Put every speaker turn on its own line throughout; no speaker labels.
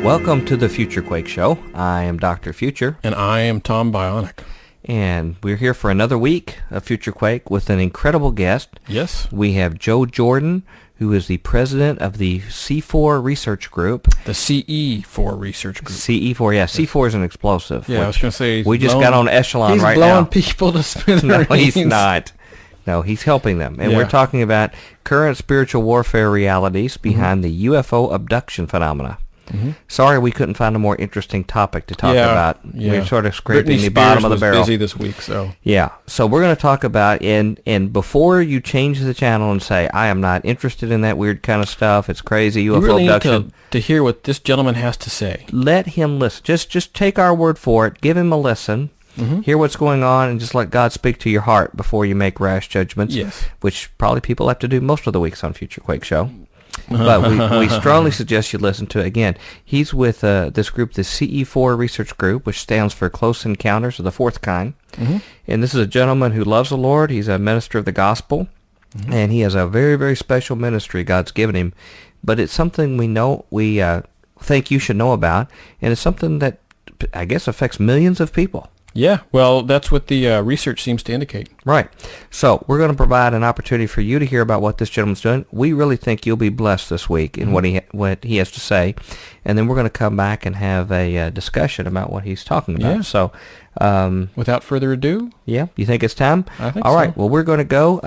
Welcome to the Future Quake Show. I am Dr. Future.
And I am Tom Bionic.
And we're here for another week of Future Quake with an incredible guest.
Yes.
We have Joe Jordan, who is the president of the C4 Research Group.
The CE4 Research Group.
CE4, yeah. C4 is an explosive.
Yeah, I was going to say...
We just got on Echelon right now.
He's blowing people to smithereens.
No, he's not. No, he's helping them. And we're talking about current spiritual warfare realities behind the UFO abduction phenomena. Mm-hmm. Sorry we couldn't find a more interesting topic to talk about. Yeah. We're sort of scraping
Britney
the bottom of the barrel.
Was busy this week, so...
Yeah, so we're going to talk about, and before you change the channel and say, I am not interested in that weird kind of stuff, it's crazy, UFO
really
abduction.
Need to hear what this gentleman has to say.
Let him listen. Just take our word for it. Give him a listen. Mm-hmm. Hear what's going on, and just let God speak to your heart before you make rash judgments, which probably people have to do most of the weeks on Future Quake Show. But we strongly suggest you listen to it. Again, he's with this group, the CE4 Research Group, which stands for Close Encounters of the Fourth Kind. Mm-hmm. And this is a gentleman who loves the Lord. He's a minister of the gospel, and he has a very, very special ministry God's given him. But it's something we think you should know about, and it's something that I guess affects millions of people.
Yeah, well, that's what the research seems to indicate.
Right. So we're going to provide an opportunity for you to hear about what this gentleman's doing. We really think you'll be blessed this week in what he has to say, and then we're going to come back and have a discussion about what he's talking about.
Yeah.
So,
without further ado,
yeah, you think it's time?
I think
All
so.
right. Well, we're going to go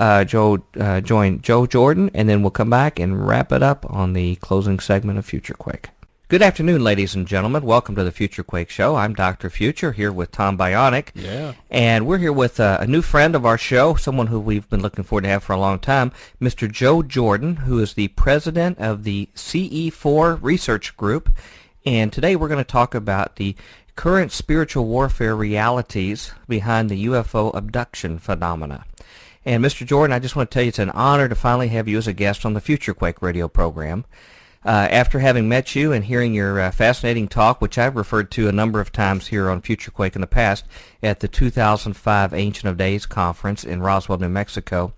join Joe Jordan, and then we'll come back and wrap it up on the closing segment of Future Quake. Good afternoon, ladies and gentlemen. Welcome to the Future Quake Show. I'm Dr. Future, here with Tom Bionic.
Yeah.
And we're here with a new friend of our show, someone who we've been looking forward to have for a long time, Mr. Joe Jordan, who is the president of the CE4 Research Group. And today we're going to talk about the current spiritual warfare realities behind the UFO abduction phenomena. And Mr. Jordan, I just want to tell you it's an honor to finally have you as a guest on the Future Quake radio program. After having met you and hearing your fascinating talk, which I've referred to a number of times here on Future Quake in the past at the 2005 Ancient of Days conference in Roswell, New Mexico,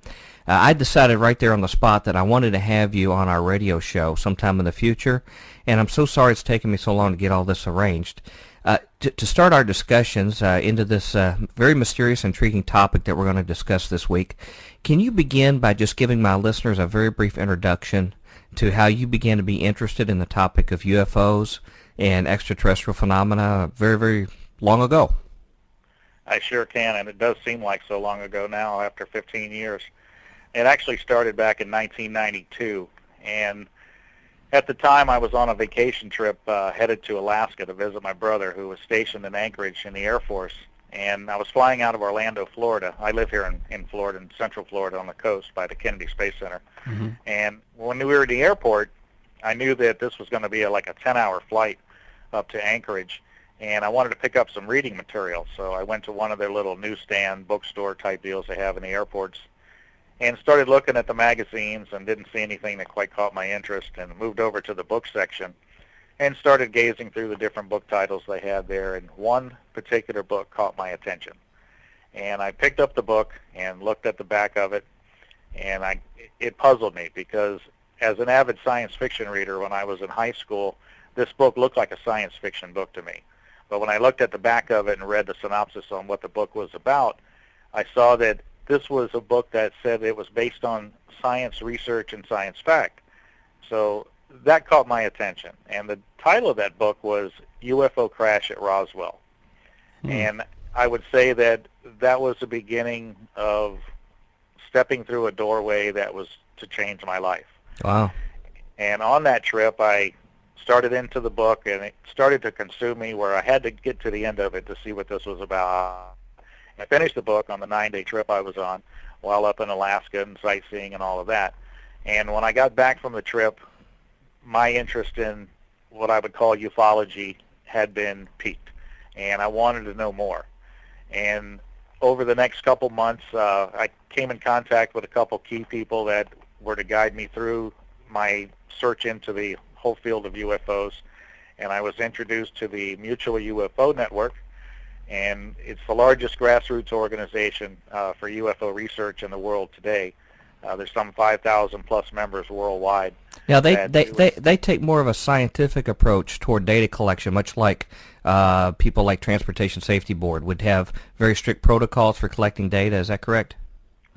I decided right there on the spot that I wanted to have you on our radio show sometime in the future, and I'm so sorry it's taken me so long to get all this arranged. To start our discussions into this very mysterious, intriguing topic that we're going to discuss this week, can you begin by just giving my listeners a very brief introduction to how you began to be interested in the topic of UFOs and extraterrestrial phenomena very, very long ago?
I sure can, and it does seem like so long ago now after 15 years. It actually started back in 1992, and at the time I was on a vacation trip headed to Alaska to visit my brother who was stationed in Anchorage in the Air Force, and I was flying out of Orlando, Florida. I live here in Florida, in Central Florida on the coast by the Kennedy Space Center. Mm-hmm. And when we were at the airport, I knew that this was going to be like a 10-hour flight up to Anchorage, and I wanted to pick up some reading material. So I went to one of their little newsstand bookstore type deals they have in the airports and started looking at the magazines and didn't see anything that quite caught my interest, and moved over to the book section and started gazing through the different book titles they had there, and one particular book caught my attention. And I picked up the book and looked at the back of it, and it puzzled me because as an avid science fiction reader when I was in high school, this book looked like a science fiction book to me. But when I looked at the back of it and read the synopsis on what the book was about, I saw that this was a book that said it was based on science research and science fact. So that caught my attention. And the title of that book was UFO Crash at Roswell. And I would say that that was the beginning of stepping through a doorway that was to change my life.
Wow.
And on that trip, I started into the book, and it started to consume me where I had to get to the end of it to see what this was about. I finished the book on the 9-day trip I was on while up in Alaska and sightseeing and all of that. And when I got back from the trip, my interest in what I would call ufology had been piqued, and I wanted to know more. And over the next couple months, I came in contact with a couple key people that were to guide me through my search into the whole field of UFOs, and I was introduced to the Mutual UFO Network, and it's the largest grassroots organization for UFO research in the world today. There's some 5,000 plus members worldwide.
Now they take more of a scientific approach toward data collection, much like people like Transportation Safety Board would have very strict protocols for collecting data. Is that correct?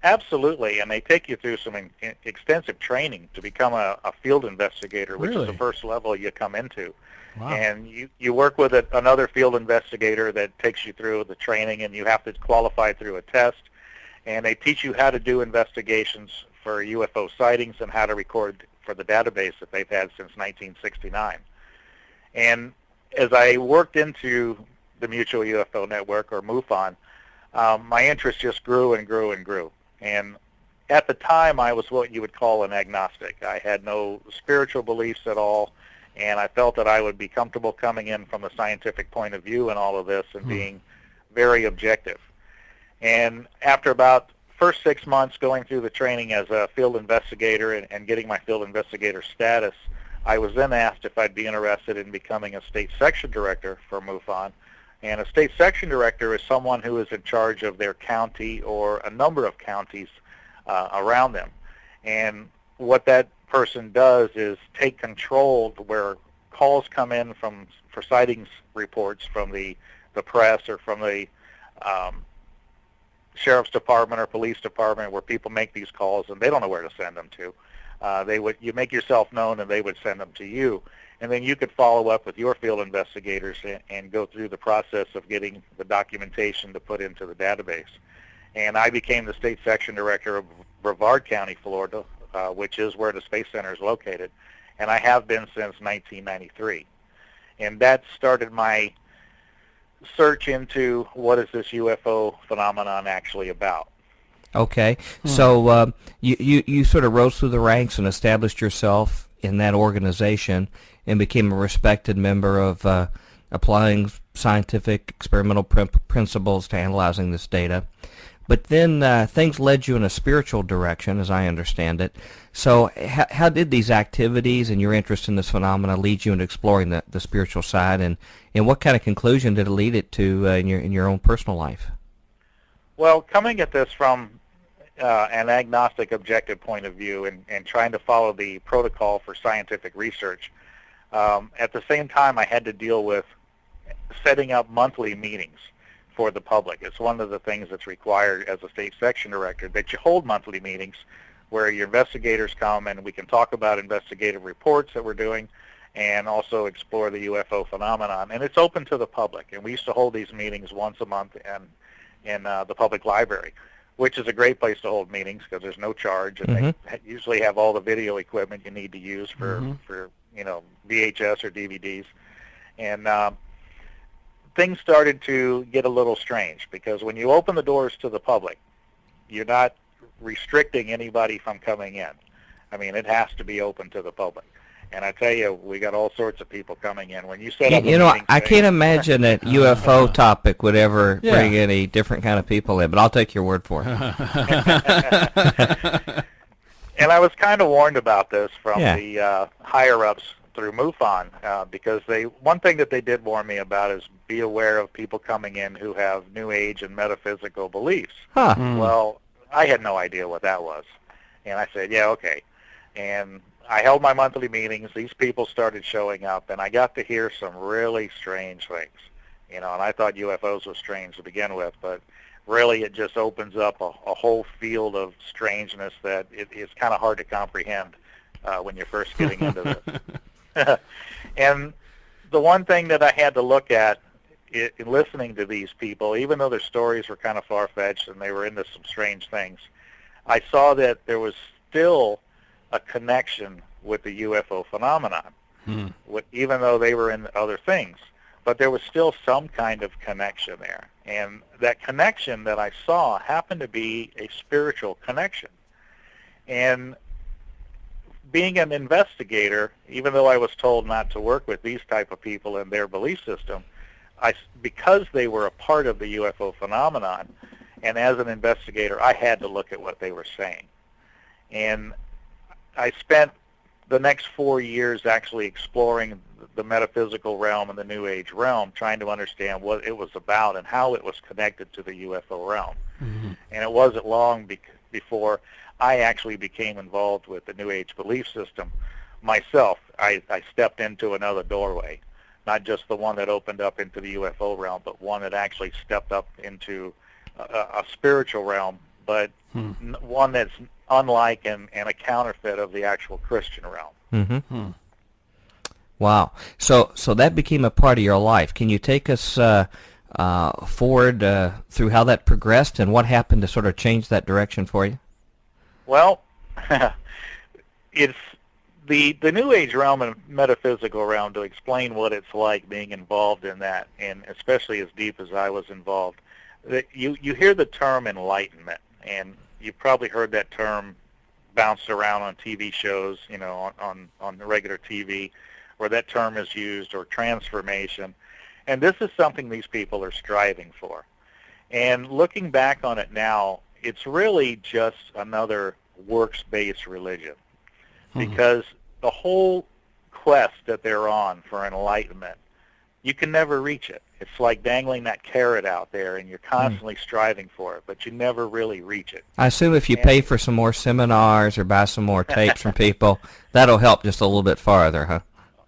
Absolutely, and they take you through some extensive training to become a field investigator, which is the first level you come into.
Wow.
And you work with another field investigator that takes you through the training, and you have to qualify through a test. And they teach you how to do investigations for UFO sightings and how to record for the database that they've had since 1969. And as I worked into the Mutual UFO Network, or MUFON, my interest just grew and grew and grew. And at the time, I was what you would call an agnostic. I had no spiritual beliefs at all, and I felt that I would be comfortable coming in from a scientific point of view in all of this and being very objective. And after about first 6 months going through the training as a field investigator and getting my field investigator status, I was then asked if I'd be interested in becoming a state section director for MUFON. And a state section director is someone who is in charge of their county or a number of counties around them. And what that person does is take control where calls come in for sightings reports from the press or from the sheriff's department or police department, where people make these calls and they don't know where to send them to. You make yourself known and they would send them to you. And then you could follow up with your field investigators and go through the process of getting the documentation to put into the database. And I became the state section director of Brevard County, Florida, which is where the Space Center is located. And I have been since 1993. And that started my search into what is this UFO phenomenon actually about.
Okay, so you sort of rose through the ranks and established yourself in that organization and became a respected member of applying scientific experimental principles to analyzing this data. But then things led you in a spiritual direction, as I understand it. So how did these activities and your interest in this phenomena lead you into exploring the spiritual side, and what kind of conclusion did it lead it to in your own personal life?
Well, coming at this from an agnostic, objective point of view and trying to follow the protocol for scientific research, at the same time I had to deal with setting up monthly meetings for the public. It's one of the things that's required as a state section director, that you hold monthly meetings where your investigators come and we can talk about investigative reports that we're doing and also explore the UFO phenomenon. And it's open to the public. And we used to hold these meetings once a month in the public library, which is a great place to hold meetings because there's no charge, and they usually have all the video equipment you need to use for VHS or DVDs. And things started to get a little strange because when you open the doors to the public, you're not restricting anybody from coming in. I mean, it has to be open to the public. And I tell you, we got all sorts of people coming in. When you set up
I can't imagine that UFO topic would ever bring any different kind of people in, but I'll take your word for it.
And I was kind of warned about this from the higher-ups through MUFON because one thing that they did warn me about is be aware of people coming in who have New Age and metaphysical beliefs. Well, I had no idea what that was. And I said, yeah, okay. And I held my monthly meetings. These people started showing up, and I got to hear some really strange things. And I thought UFOs was strange to begin with, but really it just opens up a whole field of strangeness that it's kind of hard to comprehend when you're first getting into this. And the one thing that I had to look at in listening to these people, even though their stories were kind of far-fetched and they were into some strange things, I saw that there was still a connection with the UFO phenomenon, even though they were in other things. But there was still some kind of connection there. And that connection that I saw happened to be a spiritual connection. And being an investigator, even though I was told not to work with these type of people and their belief system, because they were a part of the UFO phenomenon, and as an investigator, I had to look at what they were saying. And I spent the next 4 years actually exploring the metaphysical realm and the New Age realm, trying to understand what it was about and how it was connected to the UFO realm. And it wasn't long before I actually became involved with the New Age belief system myself. I stepped into another doorway, not just the one that opened up into the UFO realm, but one that actually stepped up into a spiritual realm, but one that's unlike and a counterfeit of the actual Christian realm.
Mm-hmm. Wow. So that became a part of your life. Can you take us forward through how that progressed and what happened to sort of change that direction for you?
Well, it's the New Age realm and metaphysical realm, to explain what it's like being involved in that, and especially as deep as I was involved. That you hear the term enlightenment, and you've probably heard that term bounced around on TV shows, on the regular TV, where that term is used, or transformation. And this is something these people are striving for. And looking back on it now, it's really just another works-based religion, because the whole quest that they're on for enlightenment, you can never reach it. It's like dangling that carrot out there, and you're constantly striving for it, but you never really reach it.
I assume if you pay for some more seminars or buy some more tapes from people, that'll help just a little bit farther, huh?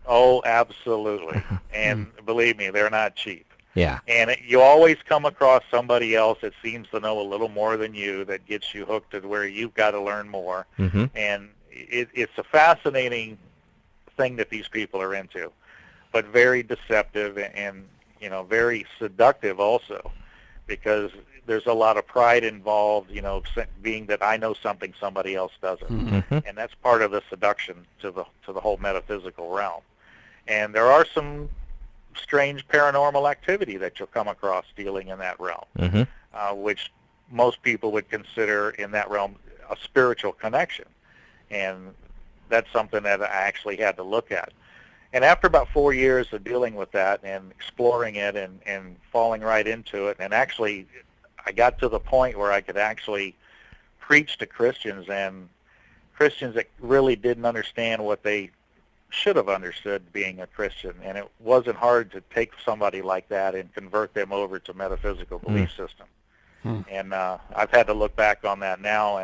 Oh, absolutely. And believe me, they're not cheap.
Yeah.
And you always come across somebody else that seems to know a little more than you, that gets you hooked to where you've got to learn more.
Mm-hmm.
And it's a fascinating thing that these people are into, but very deceptive and very seductive also, because there's a lot of pride involved, being that I know something somebody else doesn't.
Mm-hmm.
And that's part of the seduction to the whole metaphysical realm. And there are some strange paranormal activity that you'll come across dealing in that realm, which most people would consider in that realm a spiritual connection. And that's something that I actually had to look at. And after about 4 years of dealing with that and exploring it and falling right into it, and actually I got to the point where I could actually preach to Christians, and Christians that really didn't understand what they should have understood being a Christian. And it wasn't hard to take somebody like that and convert them over to metaphysical belief system. And I've had to look back on that now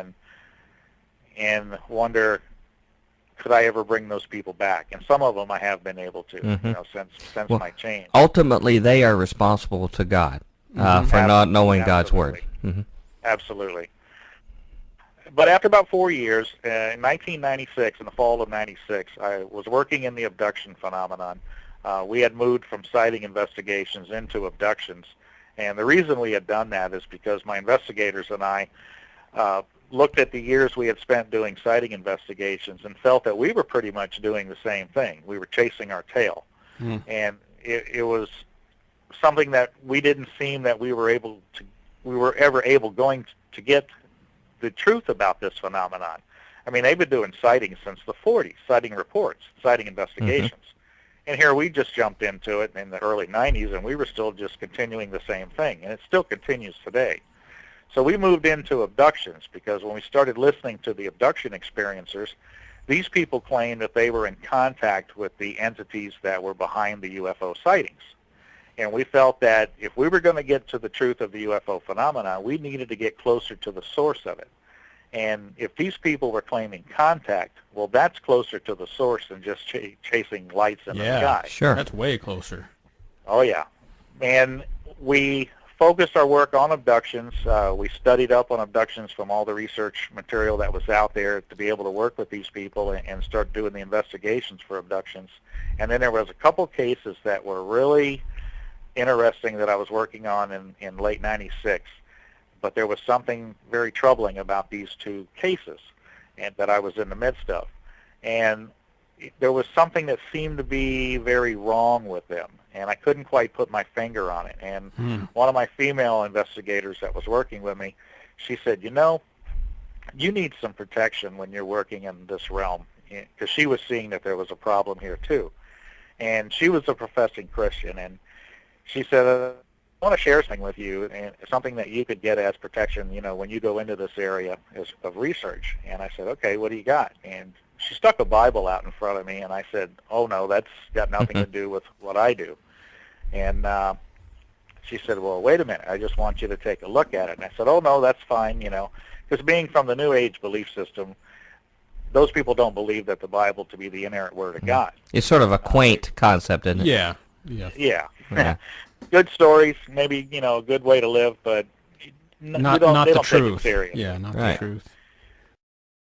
and wonder, could I ever bring those people back? And some of them I have been able to, since my change.
Ultimately, they are responsible to God for not knowing God's word. Mm-hmm.
Absolutely. But after about 4 years, in 1996, in the fall of 96, I was working in the abduction phenomenon. We had moved from sighting investigations into abductions. And the reason we had done that is because my investigators and I looked at the years we had spent doing sighting investigations and felt that we were pretty much doing the same thing. We were chasing our tail. And it was something that we didn't seem that we were ever able to get the truth about this phenomenon. I mean, they've been doing sightings since the 40s, sighting reports, sighting investigations. And here we just jumped into it in the early 90s, and we were still just continuing the same thing, and it still continues today. So we moved into abductions because when we started listening to the abduction experiencers, these people claimed that they were in contact with the entities that were behind the UFO sightings. And we felt that if we were going to get to the truth of the UFO phenomenon, we needed to get closer to the source of it. And if these people were claiming contact, well, that's closer to the source than just chasing lights in the sky.
Sure. That's way closer.
Oh, yeah. And we focused our work on abductions. We studied up on abductions from all the research material that was out there to be able to work with these people and start doing the investigations for abductions. And then there was a couple cases that were really interesting that I was working on in late 96. But there was something very troubling about these two cases and that I was in the midst of. And there was something that seemed to be very wrong with them, and I couldn't quite put my finger on it. And one of my female investigators that was working with me, she said, you need some protection when you're working in this realm, because she was seeing that there was a problem here too. And she was a professing Christian, and she said, I want to share something with you, and something that you could get as protection, when you go into this area of research. And I said, okay, what do you got? And she stuck a Bible out in front of me, and I said, oh, no, that's got nothing to do with what I do. And she said, well, wait a minute, I just want you to take a look at it. And I said, oh, no, that's fine, Because being from the New Age belief system, those people don't believe that the Bible to be the inerrant Word of God.
It's sort of a quaint concept, isn't it?
Yeah.
Yeah. Good stories, maybe, a good way to live, but
Not
they
the
don't take it
truth.
serious.
Yeah, not
Right.
the truth.